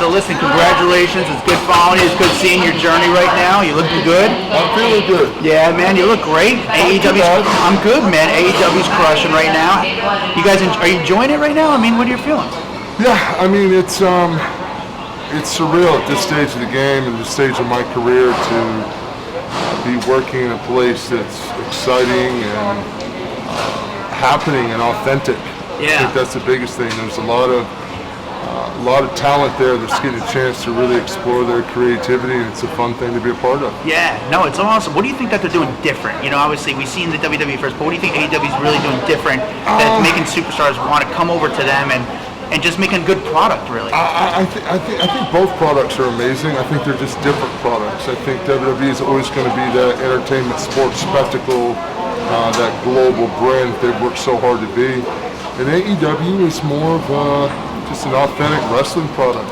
So listen, congratulations. It's good following you. It's good seeing your journey right now. You looking good? I'm feeling good. Yeah, man, you look great. AEW's, I'm good, man. AEW's crushing right now. You guys, are you enjoying it right now? I mean, what are your feelings? Yeah, I mean, it's surreal at this stage of the game and this stage of my career to be working in a place that's exciting and happening and authentic. Yeah. I think that's the biggest thing. There's a lot of talent there that's getting a chance to really explore their creativity, and it's a fun thing to be a part of. Yeah, no, it's awesome. What do you think that they're doing different? You know, obviously we've seen the WWE first, but what do you think AEW is really doing different that's making superstars want to come over to them and just making a good product, really? I think both products are amazing. I think they're just different products. I think WWE is always going to be that entertainment, sports spectacle, that global brand that they've worked so hard to be. And AEW is more of just an authentic wrestling product.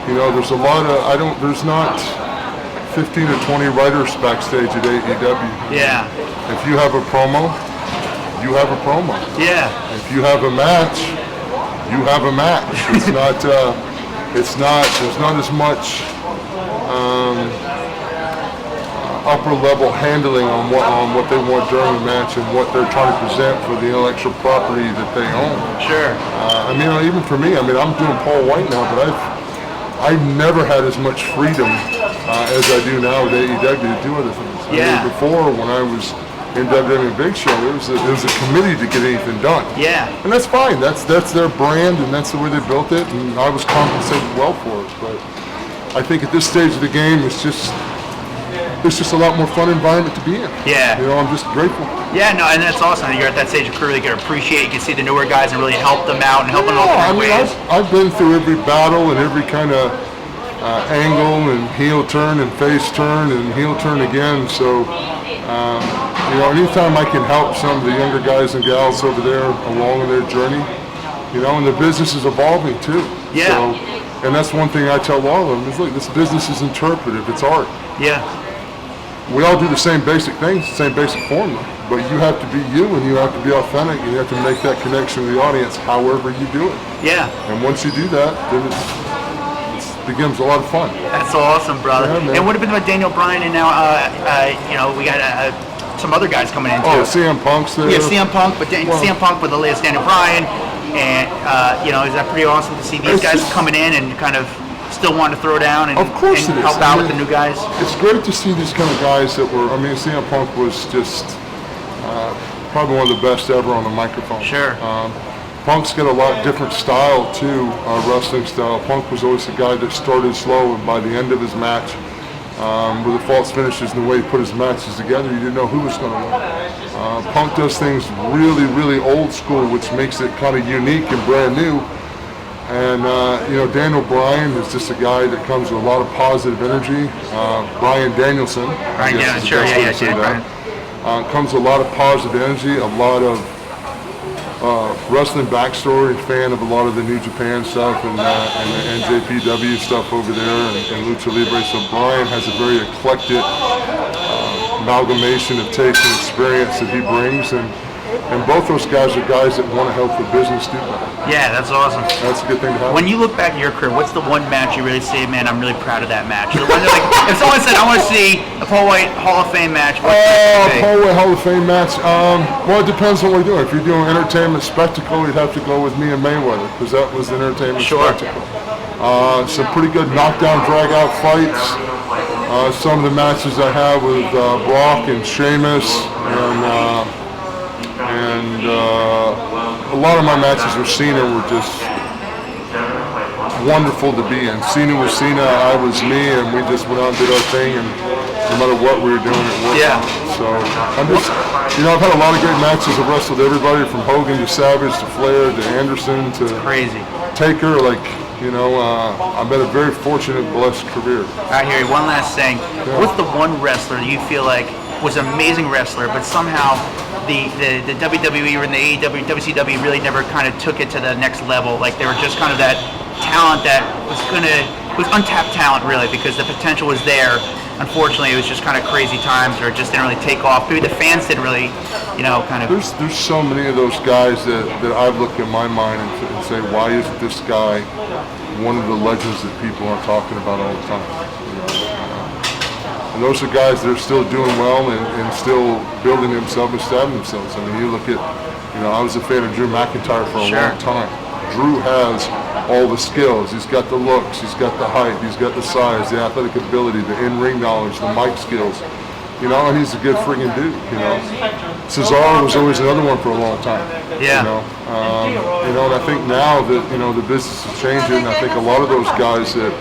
You know, there's a lot of, there's not 15 or 20 writers backstage at AEW. Yeah. If you have a promo, you have a promo. Yeah. If you have a match, you have a match. It's not, there's not as much upper level handling on what they want during the match and what they're trying to present for the intellectual property that they own. Sure. I mean, even for me, I mean, I'm doing Paul Wight now, but I've never had as much freedom as I do now with AEW to do other things. Yeah. I mean, before, when I was in WWE Big Show, there was a committee to get anything done. Yeah. And that's fine. That's their brand, and that's the way they built it, and I was compensated well for it. But I think at this stage of the game, it's just a lot more fun environment to be in. Yeah. You know, I'm just grateful. Yeah, no, and that's awesome. You're at that stage of career you can appreciate. You can see the newer guys and really help them out and help them out in ways. I've been through every battle and every kind of angle and heel turn and face turn and heel turn again. So, you know, anytime I can help some of the younger guys and gals over there along in their journey, you know, and the business is evolving too. Yeah. So, and that's one thing I tell all of them is, look, this business is interpretive. It's art. Yeah. We all do the same basic things, the same basic formula, but you have to be you and you have to be authentic and you have to make that connection with the audience however you do it. Yeah. And once you do that, then it becomes a lot of fun. That's awesome, brother. Yeah, and what about Daniel Bryan and now, you know, we got some other guys coming in too. Oh, CM Punk's there. Yeah, CM Punk, but CM Punk with the latest Daniel Bryan, and you know, is that pretty awesome to see these guys coming in and kind of still want to throw down and, of course and it is. help out with the new guys? It's great to see these kind of guys that were, I mean, CM Punk was just probably one of the best ever on the microphone. Sure. Punk's got a lot different style too, wrestling style. Punk was always the guy that started slow, and by the end of his match, with the false finishes and the way he put his matches together, you didn't know who was going to win. Punk does things really, really old school, which makes it kind of unique and brand new. And, you know, Daniel Bryan is just a guy that comes with a lot of positive energy. Bryan Danielson. Bryan Danielson, sure, yeah. Comes with a lot of positive energy, a lot of wrestling backstory, fan of a lot of the New Japan stuff and the NJPW stuff over there and Lucha Libre. So Bryan has a very eclectic amalgamation of taste and experience that he brings. And both those guys are guys that want to help the business do better. Yeah, that's awesome. That's a good thing to have. When you look back at your career, what's the one match you really say, man, I'm really proud of that match? The one that, like, if someone said, I want to see a Paul Wight Hall of Fame match, what's Paul Wight Hall of Fame match? Well, it depends on what we're doing. If you're doing entertainment spectacle, you'd have to go with me and Mayweather, because that was an entertainment spectacle. Some pretty good knockdown, drag-out fights. Some of the matches I have with Brock and Sheamus and a lot of my matches with Cena were just wonderful to be in. Cena was Cena, I was me, and we just went out and did our thing, and no matter what we were doing, it worked. Yeah. So I'm just, you know, I've had a lot of great matches. I've wrestled everybody from Hogan to Savage to Flair to Anderson to crazy Taker. Like, you know, I've had a very fortunate, blessed career. I hear you. One last thing. Yeah. What's the one wrestler you feel like was an amazing wrestler, but somehow the WWE or the AEW, WCW really never kind of took it to the next level? Like, they were just kind of that talent that was untapped talent, really, because the potential was there, unfortunately it was just kind of crazy times, or it just didn't really take off. Maybe the fans didn't really, kind of. There's so many of those guys that I've looked in my mind and say, why isn't this guy one of the legends that people are talking about all the time? And those are guys that are still doing well and still building themselves and establishing themselves. I mean, you look at, I was a fan of Drew McIntyre for a long time. Drew has all the skills. He's got the looks, he's got the height, he's got the size, the athletic ability, the in-ring knowledge, the mic skills. And he's a good friggin' dude, Cesaro was always another one for a long time. Yeah. And I think now that, the business is changing, I think a lot of those guys that,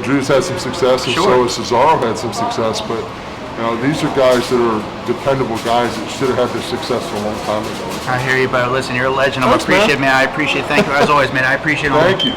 Drew's had some success, and so has Cesaro had some success, but these are guys that are dependable guys that should have had their success a long time ago. I hear you, but listen, you're a legend. I appreciate it, man. I appreciate it. Thank you. As always, man, I appreciate it. Thank you.